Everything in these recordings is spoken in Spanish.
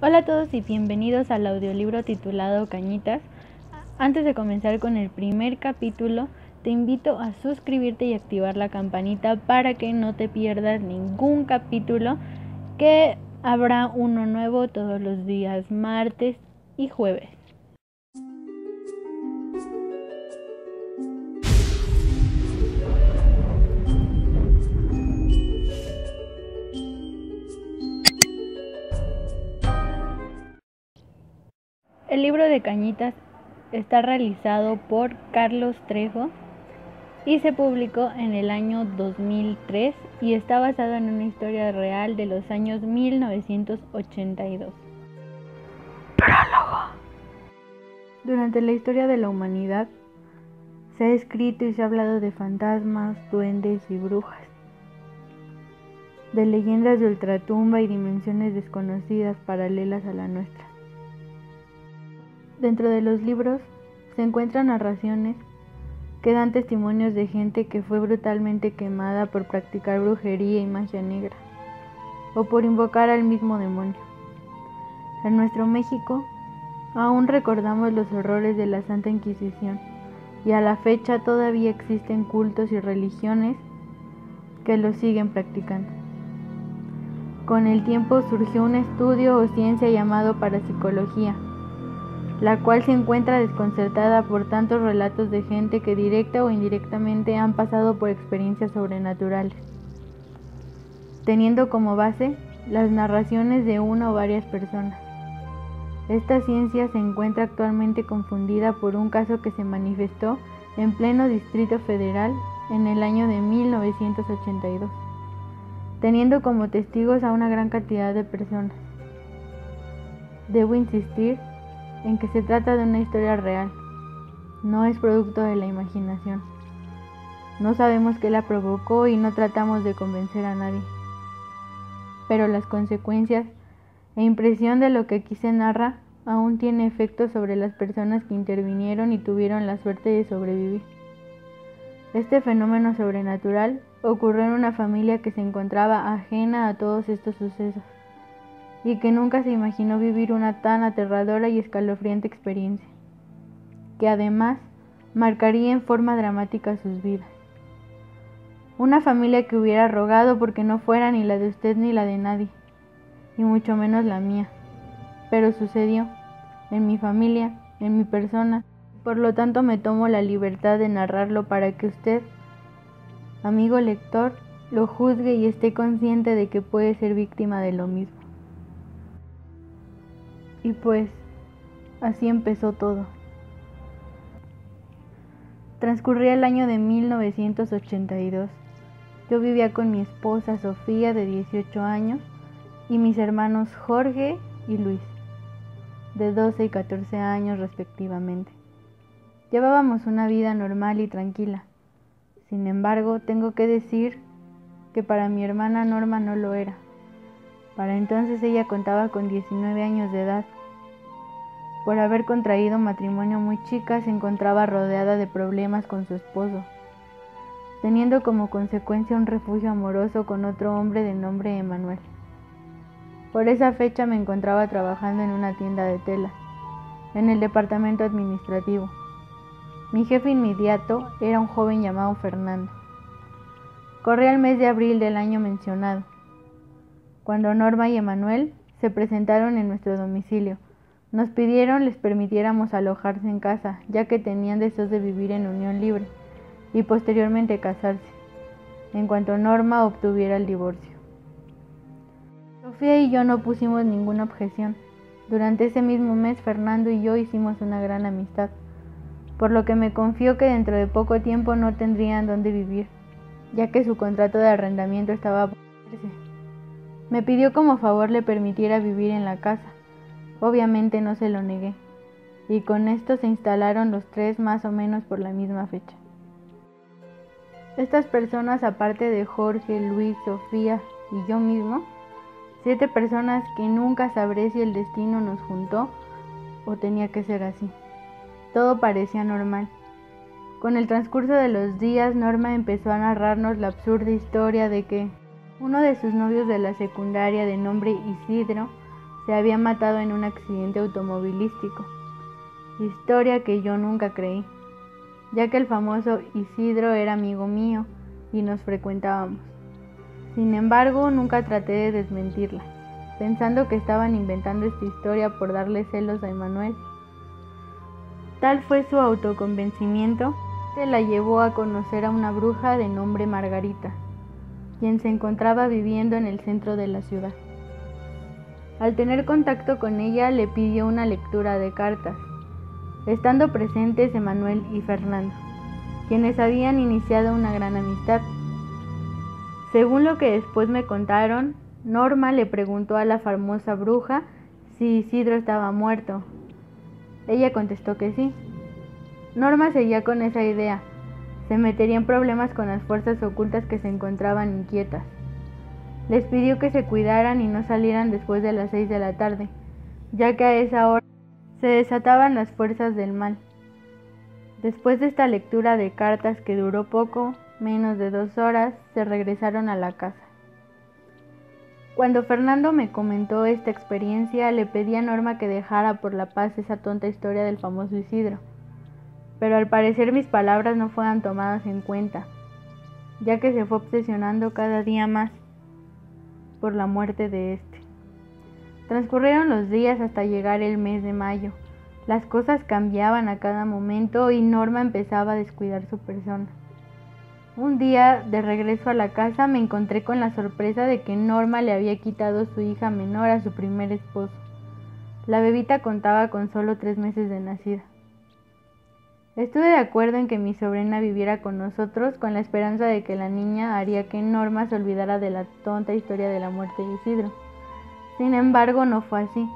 Hola a todos y bienvenidos al audiolibro titulado Cañitas. Antes de comenzar con el primer capítulo, te invito a suscribirte y activar la campanita para que no te pierdas ningún capítulo, que habrá uno nuevo todos los días martes y jueves. El libro de Cañitas está realizado por Carlos Trejo y se publicó en el año 2003 y está basado en una historia real de los años 1982. Prólogo. Durante la historia de la humanidad se ha escrito y se ha hablado de fantasmas, duendes y brujas, de leyendas de ultratumba y dimensiones desconocidas paralelas a la nuestra. Dentro de los libros se encuentran narraciones que dan testimonios de gente que fue brutalmente quemada por practicar brujería y magia negra, o por invocar al mismo demonio. En nuestro México aún recordamos los horrores de la Santa Inquisición, y a la fecha todavía existen cultos y religiones que lo siguen practicando. Con el tiempo surgió un estudio o ciencia llamado parapsicología, la cual se encuentra desconcertada por tantos relatos de gente que directa o indirectamente han pasado por experiencias sobrenaturales, teniendo como base las narraciones de una o varias personas. Esta ciencia se encuentra actualmente confundida por un caso que se manifestó en pleno Distrito Federal en el año de 1982, teniendo como testigos a una gran cantidad de personas. Debo insistir en que se trata de una historia real, no es producto de la imaginación. No sabemos qué la provocó y no tratamos de convencer a nadie, pero las consecuencias e impresión de lo que aquí se narra aún tiene efectos sobre las personas que intervinieron y tuvieron la suerte de sobrevivir. Este fenómeno sobrenatural ocurrió en una familia que se encontraba ajena a todos estos sucesos y que nunca se imaginó vivir una tan aterradora y escalofriante experiencia, que además marcaría en forma dramática sus vidas. Una familia que hubiera rogado porque no fuera ni la de usted ni la de nadie, y mucho menos la mía, pero sucedió, en mi familia, en mi persona. Por lo tanto me tomo la libertad de narrarlo para que usted, amigo lector, lo juzgue y esté consciente de que puede ser víctima de lo mismo. Y pues, así empezó todo. Transcurría el año de 1982. Yo vivía con mi esposa Sofía, de 18 años, y mis hermanos Jorge y Luis, de 12 y 14 años respectivamente. Llevábamos una vida normal y tranquila. Sin embargo, tengo que decir que para mi hermana Norma no lo era. Para entonces ella contaba con 19 años de edad. Por haber contraído matrimonio muy chica, se encontraba rodeada de problemas con su esposo, teniendo como consecuencia un refugio amoroso con otro hombre de nombre Emanuel. Por esa fecha me encontraba trabajando en una tienda de tela, en el departamento administrativo. Mi jefe inmediato era un joven llamado Fernando. Corría el mes de abril del año mencionado, cuando Norma y Emanuel se presentaron en nuestro domicilio. Nos pidieron les permitiéramos alojarse en casa, ya que tenían deseos de vivir en unión libre y posteriormente casarse, en cuanto Norma obtuviera el divorcio. Sofía y yo no pusimos ninguna objeción. Durante ese mismo mes, Fernando y yo hicimos una gran amistad, por lo que me confió que dentro de poco tiempo no tendrían dónde vivir, ya que su contrato de arrendamiento estaba por vencerse. Me pidió como favor le permitiera vivir en la casa. Obviamente no se lo negué, y con esto se instalaron los tres más o menos por la misma fecha. Estas personas, aparte de Jorge, Luis, Sofía y yo mismo, 7 personas que nunca sabré si el destino nos juntó o tenía que ser así. Todo parecía normal. Con el transcurso de los días, Norma empezó a narrarnos la absurda historia de que uno de sus novios de la secundaria, de nombre Isidro, se había matado en un accidente automovilístico, historia que yo nunca creí, ya que el famoso Isidro era amigo mío y nos frecuentábamos. Sin embargo, nunca traté de desmentirla, pensando que estaban inventando esta historia por darle celos a Emanuel. Tal fue su autoconvencimiento que la llevó a conocer a una bruja de nombre Margarita, quien se encontraba viviendo en el centro de la ciudad. Al tener contacto con ella, le pidió una lectura de cartas, estando presentes Emanuel y Fernando, quienes habían iniciado una gran amistad. Según lo que después me contaron, Norma le preguntó a la famosa bruja si Isidro estaba muerto. Ella contestó que sí. Norma seguía con esa idea. Se metería en problemas con las fuerzas ocultas que se encontraban inquietas. Les pidió que se cuidaran y no salieran después de las 6 de la tarde, ya que a esa hora se desataban las fuerzas del mal. Después de esta lectura de cartas que duró poco, menos de 2 horas, se regresaron a la casa. Cuando Fernando me comentó esta experiencia, le pedí a Norma que dejara por la paz esa tonta historia del famoso Isidro, pero al parecer mis palabras no fueron tomadas en cuenta, ya que se fue obsesionando cada día más por la muerte de este. Transcurrieron los días hasta llegar el mes de mayo. Las cosas cambiaban a cada momento y Norma empezaba a descuidar su persona. Un día, de regreso a la casa, me encontré con la sorpresa de que Norma le había quitado su hija menor a su primer esposo. La bebita contaba con solo 3 meses de nacida. Estuve de acuerdo en que mi sobrina viviera con nosotros con la esperanza de que la niña haría que Norma se olvidara de la tonta historia de la muerte de Isidro. Sin embargo, no fue así.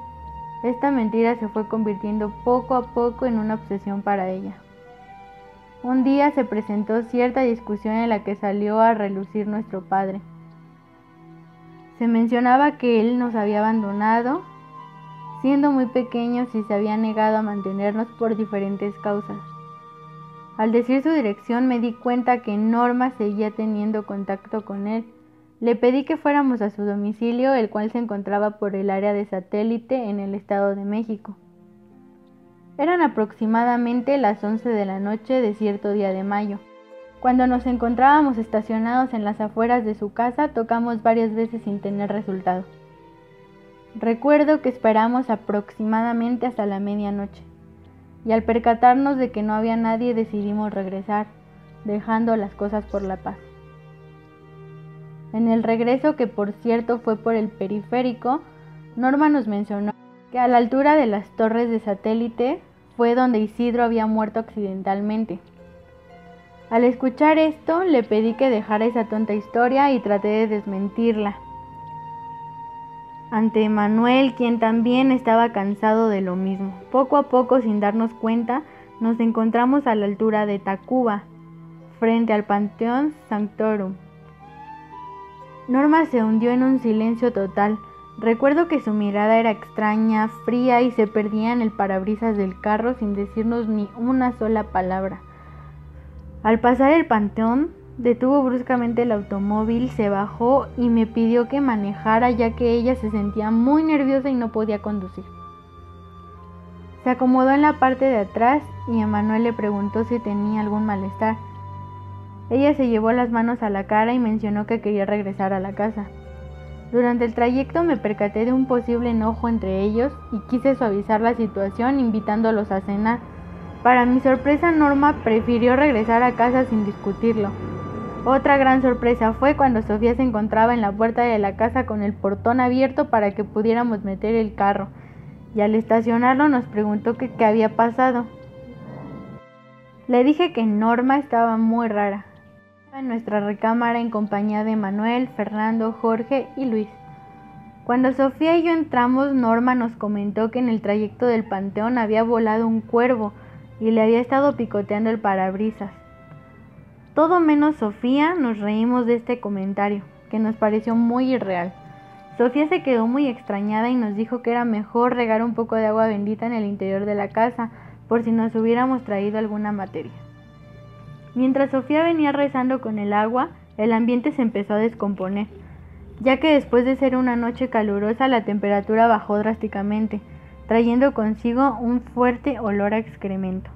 Esta mentira se fue convirtiendo poco a poco en una obsesión para ella. Un día se presentó cierta discusión en la que salió a relucir nuestro padre. Se mencionaba que él nos había abandonado siendo muy pequeños y se había negado a mantenernos por diferentes causas. Al decir su dirección me di cuenta que Norma seguía teniendo contacto con él. Le pedí que fuéramos a su domicilio, el cual se encontraba por el área de Satélite en el Estado de México. Eran aproximadamente las 11 de la noche de cierto día de mayo. Cuando nos encontrábamos estacionados en las afueras de su casa, tocamos varias veces sin tener resultado. Recuerdo que esperamos aproximadamente hasta la medianoche, y al percatarnos de que no había nadie decidimos regresar, dejando las cosas por la paz. En el regreso, que por cierto fue por el periférico, Norma nos mencionó que a la altura de las torres de Satélite fue donde Isidro había muerto accidentalmente. Al escuchar esto, le pedí que dejara esa tonta historia y traté de desmentirla ante Emanuel, quien también estaba cansado de lo mismo. Poco a poco, sin darnos cuenta, nos encontramos a la altura de Tacuba, frente al Panteón Sanctorum. Norma se hundió en un silencio total. Recuerdo que su mirada era extraña, fría y se perdía en el parabrisas del carro sin decirnos ni una sola palabra. Al pasar el panteón, detuvo bruscamente el automóvil, se bajó y me pidió que manejara, ya que ella se sentía muy nerviosa y no podía conducir. Se acomodó en la parte de atrás y Emanuel le preguntó si tenía algún malestar. Ella se llevó las manos a la cara y mencionó que quería regresar a la casa. Durante el trayecto me percaté de un posible enojo entre ellos y quise suavizar la situación invitándolos a cenar. Para mi sorpresa, Norma prefirió regresar a casa sin discutirlo. Otra gran sorpresa fue cuando Sofía se encontraba en la puerta de la casa con el portón abierto para que pudiéramos meter el carro, y al estacionarlo nos preguntó qué había pasado. Le dije que Norma estaba muy rara. En nuestra recámara en compañía de Manuel, Fernando, Jorge y Luis. Cuando Sofía y yo entramos, Norma nos comentó que en el trayecto del panteón había volado un cuervo y le había estado picoteando el parabrisas. Todo menos Sofía nos reímos de este comentario, que nos pareció muy irreal. Sofía se quedó muy extrañada y nos dijo que era mejor regar un poco de agua bendita en el interior de la casa, por si nos hubiéramos traído alguna materia. Mientras Sofía venía rezando con el agua, el ambiente se empezó a descomponer. ya que después de ser una noche calurosa la temperatura bajó drásticamente, trayendo consigo un fuerte olor a excremento.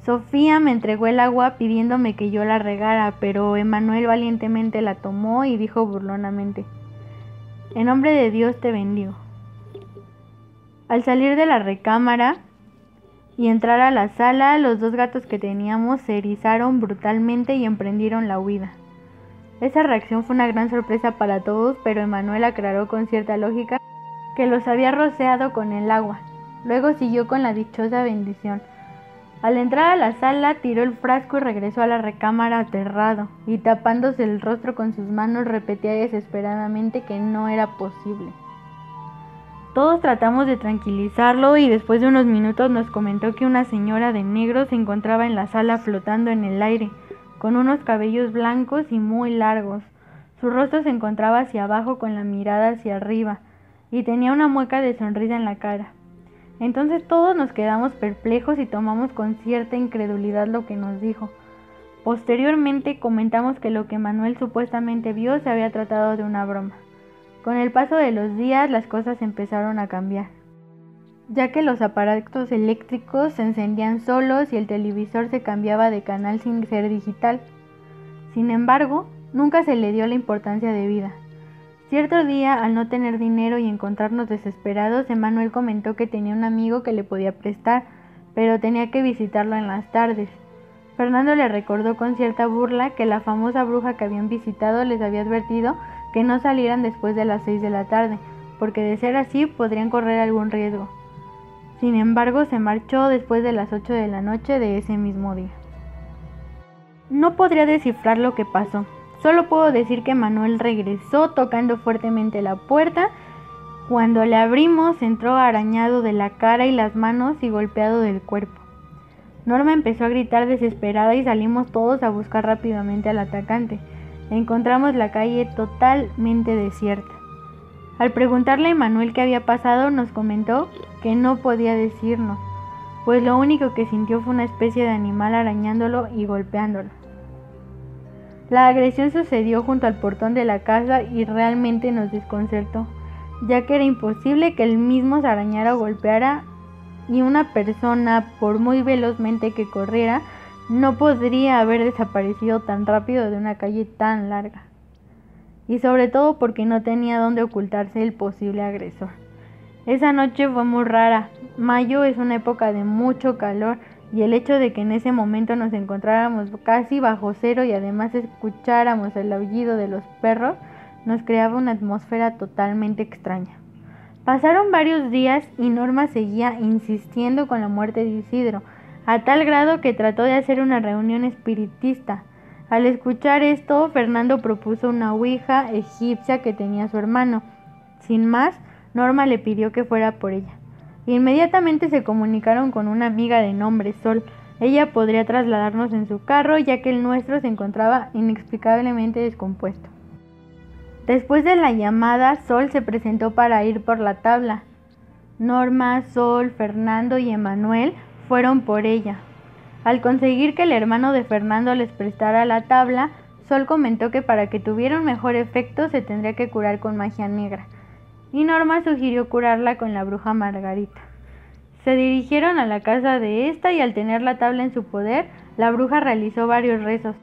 Sofía me entregó el agua pidiéndome que yo la regara, pero Emanuel valientemente la tomó y dijo burlonamente: «En nombre de Dios te bendigo». Al salir de la recámara y entrar a la sala, los 2 gatos que teníamos se erizaron brutalmente y emprendieron la huida. Esa reacción fue una gran sorpresa para todos, pero Emanuel aclaró con cierta lógica que los había rociado con el agua. Luego siguió con la dichosa bendición. Al entrar a la sala, tiró el frasco y regresó a la recámara aterrado, y tapándose el rostro con sus manos repetía desesperadamente que no era posible. Todos tratamos de tranquilizarlo y después de unos minutos nos comentó que una señora de negro se encontraba en la sala flotando en el aire, con unos cabellos blancos y muy largos. Su rostro se encontraba hacia abajo con la mirada hacia arriba, y tenía una mueca de sonrisa en la cara. Entonces todos nos quedamos perplejos y tomamos con cierta incredulidad lo que nos dijo. Posteriormente comentamos que lo que Manuel supuestamente vio se había tratado de una broma. Con el paso de los días las cosas empezaron a cambiar, ya que los aparatos eléctricos se encendían solos y el televisor se cambiaba de canal sin ser digital. Sin embargo, nunca se le dio la importancia debida. Cierto día, al no tener dinero y encontrarnos desesperados, Emanuel comentó que tenía un amigo que le podía prestar, pero tenía que visitarlo en las tardes. Fernando le recordó con cierta burla que la famosa bruja que habían visitado les había advertido que no salieran después de las 6 de la tarde, porque de ser así podrían correr algún riesgo. Sin embargo, se marchó después de las 8 de la noche de ese mismo día. No podría descifrar lo que pasó. Solo puedo decir que Manuel regresó tocando fuertemente la puerta. Cuando le abrimos, entró arañado de la cara y las manos y golpeado del cuerpo. Norma empezó a gritar desesperada y salimos todos a buscar rápidamente al atacante. Encontramos la calle totalmente desierta. Al preguntarle a Emanuel qué había pasado, nos comentó que no podía decirnos, pues lo único que sintió fue una especie de animal arañándolo y golpeándolo. La agresión sucedió junto al portón de la casa y realmente nos desconcertó, ya que era imposible que él mismo se arañara o golpeara, y una persona, por muy velozmente que corriera, no podría haber desaparecido tan rápido de una calle tan larga. Y sobre todo porque no tenía dónde ocultarse el posible agresor. Esa noche fue muy rara. Mayo es una época de mucho calor y el hecho de que en ese momento nos encontráramos casi bajo cero y además escucháramos el aullido de los perros nos creaba una atmósfera totalmente extraña. Pasaron varios días y Norma seguía insistiendo con la muerte de Isidro, a tal grado que trató de hacer una reunión espiritista. Al escuchar esto, Fernando propuso una ouija egipcia que tenía su hermano. Sin más, Norma le pidió que fuera por ella. Inmediatamente se comunicaron con una amiga de nombre Sol. Ella podría trasladarnos en su carro, ya que el nuestro se encontraba inexplicablemente descompuesto. Después de la llamada, Sol se presentó para ir por la tabla. Norma, Sol, Fernando y Emanuel fueron por ella. Al conseguir que el hermano de Fernando les prestara la tabla, Sol comentó que para que tuviera un mejor efecto se tendría que curar con magia negra, y Norma sugirió curarla con la bruja Margarita. Se dirigieron a la casa de esta y al tener la tabla en su poder, la bruja realizó varios rezos.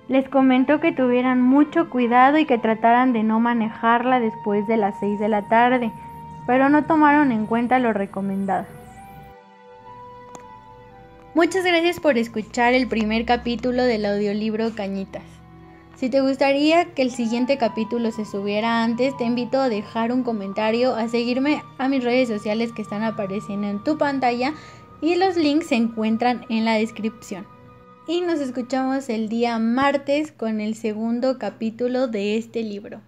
Les comentó que tuvieran mucho cuidado y que trataran de no manejarla después de las 6 de la tarde, pero no tomaron en cuenta lo recomendado. Muchas gracias por escuchar el primer capítulo del audiolibro Cañitas. Si te gustaría que el siguiente capítulo se subiera antes, te invito a dejar un comentario, a seguirme a mis redes sociales que están apareciendo en tu pantalla y los links se encuentran en la descripción. Y nos escuchamos el día martes con el segundo capítulo de este libro.